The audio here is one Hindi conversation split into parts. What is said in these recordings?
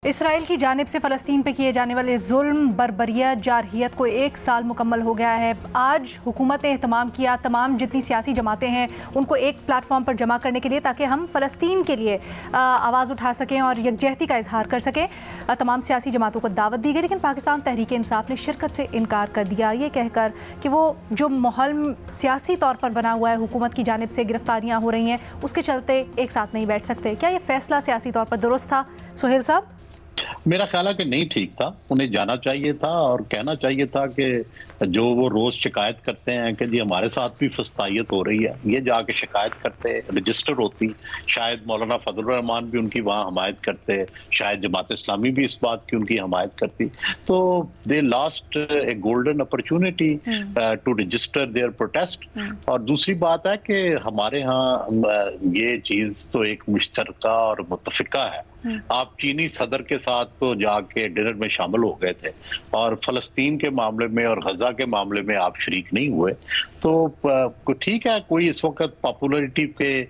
इसराइल की जानिब से फ़लस्तीन पे किए जाने वाले जुल्म, बर्बरियत, जारहियत को 1 साल मुकम्मल हो गया है। आज हुकूमत ने एहतमाम किया तमाम जितनी सियासी जमातें हैं उनको एक प्लेटफॉर्म पर जमा करने के लिए, ताकि हम फ़लस्तीन के लिए आवाज़ उठा सकें और यकजहती का इजहार कर सकें। तमाम सियासी जमातों को दावत दी गई, लेकिन पाकिस्तान तहरीक इंसाफ ने शिरकत से इनकार कर दिया, ये कहकर कि वो जो माहौल सियासी तौर पर बना हुआ है, हुकूमत की जानिब से गिरफ्तारियाँ हो रही हैं, उसके चलते एक साथ नहीं बैठ सकते। क्या ये फैसला सियासी तौर पर दुरुस्त था सुहेल साहब? मेरा ख्याल है कि नहीं ठीक था। उन्हें जाना चाहिए था और कहना चाहिए था कि जो वो रोज शिकायत करते हैं कि जी हमारे साथ भी फस्तायत हो रही है, ये जाके शिकायत करते, रजिस्टर होती, शायद मौलाना फजलुर रहमान भी उनकी वहाँ हमायत करते, शायद जमात इस्लामी भी इस बात की उनकी हमायत करती। तो they last a golden opportunity to register their protest. और दूसरी बात है कि हमारे यहाँ ये चीज तो एक मुश्तरका और मुत्तफिका है। आप चीनी सदर के साथ तो जाके डिनर में शामिल हो गए थे और फलस्तीन के मामले में और गजा के मामले में आप शरीक नहीं हुए। तो ठीक है, कोई इस वक्त पॉपुलरिटी के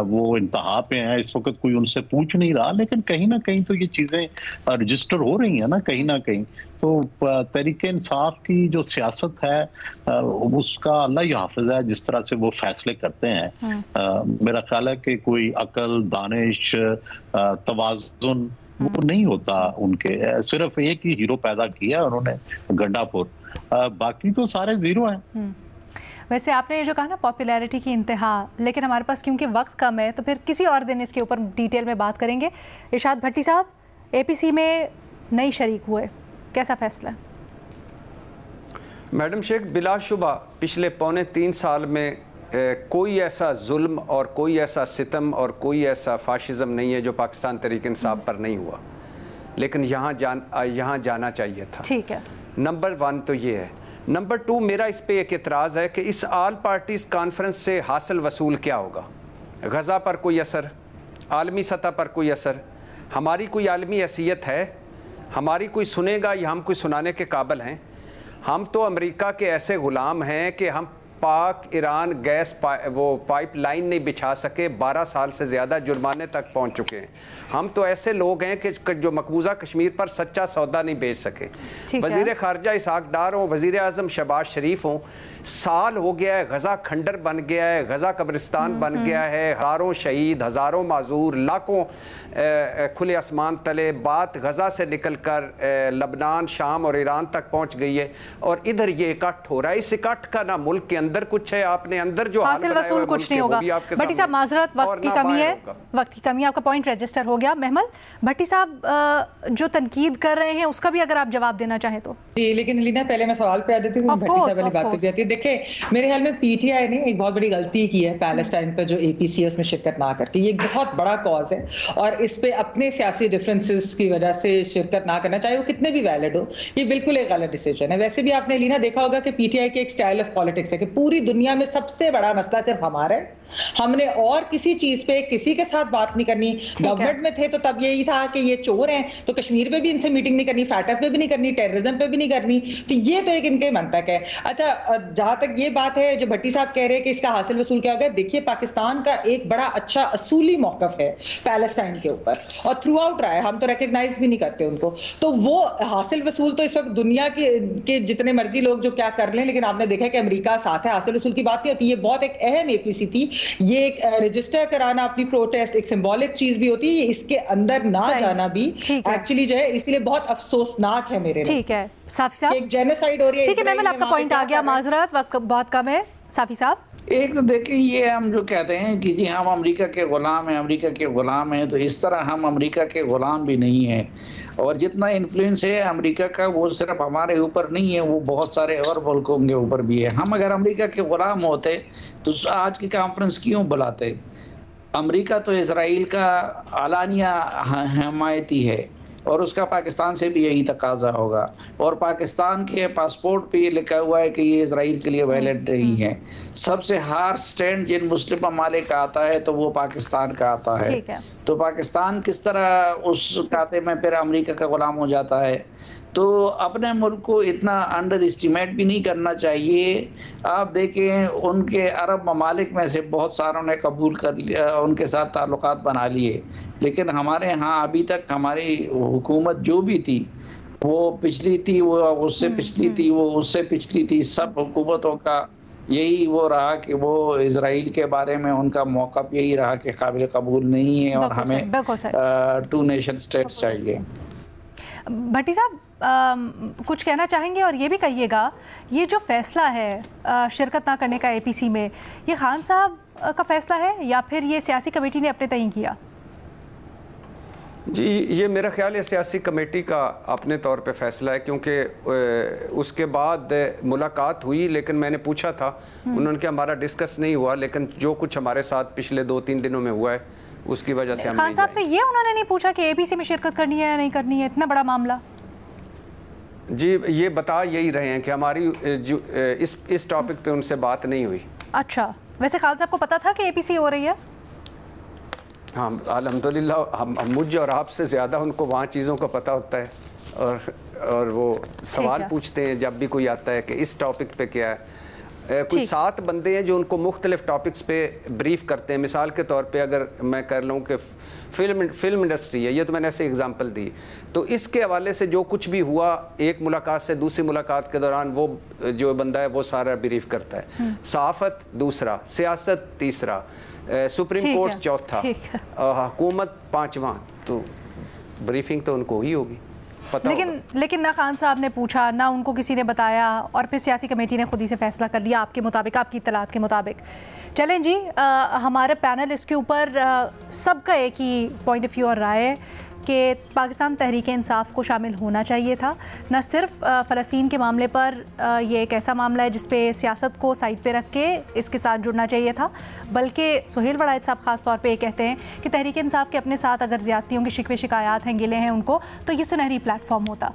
वो इंतहा पे हैं, इस वक्त कोई उनसे पूछ नहीं रहा, लेकिन कहीं ना कहीं तो ये चीजें रजिस्टर हो रही हैं ना कहीं ना कहीं। तो तहरीक इंसाफ की जो सियासत है उसका अल्लाह ही हाफिज है, जिस तरह से वो फैसले करते हैं। मेरा ख्याल है कि कोई अकल, दानिश, तवाज़ुन वो नहीं होता उनके। सिर्फ एक ही हीरो पैदा किया उन्होंने, गंडापुर, बाकी तो सारे जीरो हैं। वैसे आपने ये जो कहा ना पॉपुलैरिटी की इंतहा, लेकिन हमारे पास क्योंकि वक्त कम है तो फिर किसी और दिन इसके ऊपर डिटेल में बात करेंगे। इरशाद भट्टी साहब, APC में नई शरीक हुए, कैसा फैसला है? मैडम शेख, बिलाशुबा पिछले 3.25 साल में कोई ऐसा जुल्म और कोई ऐसा सितम और कोई ऐसा फाशिज़म नहीं है जो पाकिस्तान तहरीक इंसाफ पर नहीं हुआ, लेकिन यहाँ जाना चाहिए था। ठीक है, नंबर 1 तो ये है। नंबर 2, मेरा इस पे एक एतराज़ है कि इस आल पार्टीज़ कॉन्फ्रेंस से हासिल वसूल क्या होगा? गज़ा पर कोई असर, आलमी सतह पर कोई असर, हमारी कोई आलमी हैसियत है? हमारी कोई सुनेगा या हम कोई सुनाने के काबिल हैं? हम तो अमेरिका के ऐसे ग़ुलाम हैं कि हम पाक ईरान गैस वो पाइपलाइन नहीं बिछा सके, 12 साल से ज़्यादा जुर्माने तक पहुंच चुके हैं। हम तो ऐसे लोग हैं कि जो मकबूजा कश्मीर पर सच्चा सौदा नहीं बेच सके। वज़ीर ख़ारजा इसहाक डार हों, वज़ीर आज़म शहबाज शरीफ हों, साल हो गया है, गज़ा खंडर बन गया है, गज़ा कब्रिस्तान बन गया है, हज़ारों शहीद, हज़ारों माजूर, लाखों खुले आसमान तले। बात गज़ा से निकल कर लबनान, शाम और ईरान तक पहुँच गई है और इधर ये इकट्ठ हो रहा है। इस इकट्ठ का ना मुल्क के अंदर कुछ है, आपने अंदर जो हासिल वसूल कुछ नहीं होगा। भट्टी साहब माजरत, वक्त की कमी है, वक्त की कमी, आपका पॉइंट रजिस्टर हो गया। महमल भट्टी साहब जो तनकीद कर रहे हैं उसका भी अगर आप जवाब देना चाहें तो। जी, लेकिन लीना पहले मैं सवाल पे आ देती हूँ, भट्टी साहब वाली बात पे जाती है। देखिए, मेरे ख्याल में PTI ने एक बहुत बड़ी गलती की है पैलेस्टाइन पर जो APC है उसमें शिरकत ना करके। ये बहुत बड़ा कॉज है और इस पे अपने सियासी डिफरेंसेस की वजह से शिरकत ना करना, चाहे वो कितने भी वैलिड हो, ये बिल्कुल एक गलत डिसीजन है। वैसे भी आपने लीना देखा होगा कि PTI की एक स्टाइल ऑफ पॉलिटिक्स है कि पूरी दुनिया में सबसे बड़ा मसला सिर्फ हमारा है, हमने और किसी चीज पे किसी के साथ बात नहीं करनी। गवर्नमेंट में थे तो तब यही था कि ये चोर हैं तो कश्मीर पे भी इनसे मीटिंग नहीं करनी, फैटफ पे भी नहीं करनी, टेररिज्म पे भी नहीं करनी। तो ये तो एक इनके मंतक है। अच्छा, जहां तक ये बात है जो भट्टी साहब कह रहे हैं कि इसका हासिल वसूल क्या होगा, देखिए पाकिस्तान का एक बड़ा अच्छा असूली मौकफ है पैलेस्टाइन के ऊपर और थ्रू आउट रहा है, हम तो रिकग्नाइज भी नहीं करते उनको। तो वो हासिल वसूल तो इस वक्त दुनिया के जितने मर्जी लोग जो क्या कर लें, लेकिन आपने देखा कि अमेरिका साथ है, हासिल वसूल की बात नहीं होती। ये बहुत एक अहम APC थी, ये एक रजिस्टर कराना अपनी प्रोटेस्ट एक सिंबॉलिक चीज भी होती है, इसके अंदर ना जाना भी एक्चुअली जो है इसलिए बहुत अफसोसनाक है मेरे लिए। ठीक है साफी साहब, एक जेनोसाइड हो रही है। ठीक है मैम, आपका पॉइंट आ गया, माजरत, वक्त बहुत कम है। साफी साहब, एक तो देखिए, ये हम जो कहते हैं कि जी हम अमेरिका के ग़ुलाम हैं, अमेरिका के ग़ुलाम हैं, तो इस तरह हम अमेरिका के ग़ुलाम भी नहीं हैं। और जितना इन्फ्लुएंस है अमेरिका का वो सिर्फ हमारे ऊपर नहीं है, वो बहुत सारे और मुल्कों के ऊपर भी है। हम अगर अमेरिका के ग़ुलाम होते तो आज की कॉन्फ्रेंस क्यों बुलाते? अमेरिका तो इसराइल का आलानिया हमायती है और उसका पाकिस्तान से भी यही तकाजा होगा और पाकिस्तान के पासपोर्ट पे ये लिखा हुआ है कि ये इसराइल के लिए वैलिड नहीं है। सबसे हार्ड स्टैंड जिन मुस्लिम ममालिक का आता है तो वो पाकिस्तान का आता है। तो पाकिस्तान किस तरह उस खाते में फिर अमेरिका का गुलाम हो जाता है। तो अपने मुल्क को इतना अंडर एस्टिमेट भी नहीं करना चाहिए। आप देखें उनके अरब ममालिक में से बहुत सारों ने कबूल कर लिया, उनके साथ ताल्लुकात बना लिए, लेकिन हमारे यहाँ अभी तक हमारी हुकूमत जो भी थी वो पिछली थी, वो उससे पिछली थी, वो उससे पिछली थी, सब हुकूमतों का यही वो रहा कि वो इजराइल के बारे में उनका मौक़िफ़ यही रहा कि काबिल कबूल नहीं है और हमें 2 नेशन स्टेट चाहिए। भट्टी साहब कुछ कहना चाहेंगे और ये भी कहिएगा, ये जो फैसला है शिरकत ना करने का APC में, ये खान साहब का फैसला है या फिर ये सियासी कमेटी ने अपने तय किया? जी, ये मेरा ख्याल है सियासी कमेटी का अपने तौर पे फैसला है, क्योंकि उसके बाद मुलाकात हुई, लेकिन मैंने पूछा था, उन्होंने कहा हमारा डिस्कस नहीं हुआ, लेकिन जो कुछ हमारे साथ पिछले 2-3 दिनों में हुआ है उसकी वजह से हम खान साहब से ये उन्होंने नहीं पूछा कि APC में शिरकत करनी है या नहीं करनी है? इतना बड़ा मामला। जी, ये बता यही रहे हैं कि हमारी जो इस टॉपिक पे उनसे बात नहीं हुई। अच्छा, वैसे खान साहब को पता था कि APC हो रही है? हाँ, अल्हम्दुलिल्लाह हम मुझे और आपसे ज़्यादा उनको वहाँ चीज़ों का पता होता है, और वो सवाल पूछते हैं जब भी कोई आता है कि इस टॉपिक पे क्या है। कोई 7 बंदे हैं जो उनको मुख्तलिफ टॉपिक्स पे ब्रीफ करते हैं। मिसाल के तौर पे अगर मैं कर लूँ कि फिल्म इंडस्ट्री है, ये तो मैंने ऐसे एग्जांपल दी, तो इसके हवाले से जो कुछ भी हुआ एक मुलाकात से दूसरी मुलाकात के दौरान वो जो बंदा है वो सारा ब्रीफ करता है। सहाफ़त दूसरा, सियासत तीसरा, सुप्रीम कोर्ट चौथा, हुकूमत 5वां, तो ब्रीफिंग तो उनको ही होगी। लेकिन ना खान साहब ने पूछा, ना उनको किसी ने बताया, और फिर सियासी कमेटी ने खुद ही से फैसला कर लिया आपके मुताबिक, आपकी इत्तलात के मुताबिक। चलें जी, हमारे पैनल इसके ऊपर सबका एक ही पॉइंट ऑफ व्यू और राय है कि पाकिस्तान तहरीक इंसाफ को शामिल होना चाहिए था। न सिर्फ फ़लस्तीन के मामले पर ये एक ऐसा मामला है जिस पे सियासत को साइड पे रख के इसके साथ जुड़ना चाहिए था, बल्कि सुहेल वड़ाइद साहब ख़ास तौर पे ये कहते हैं कि तहरीक इंसाफ के अपने साथ अगर ज़्यादतियों की शिकवे शिकायत हैं, गिले हैं उनको, तो ये सुनहरी प्लेटफॉर्म होता।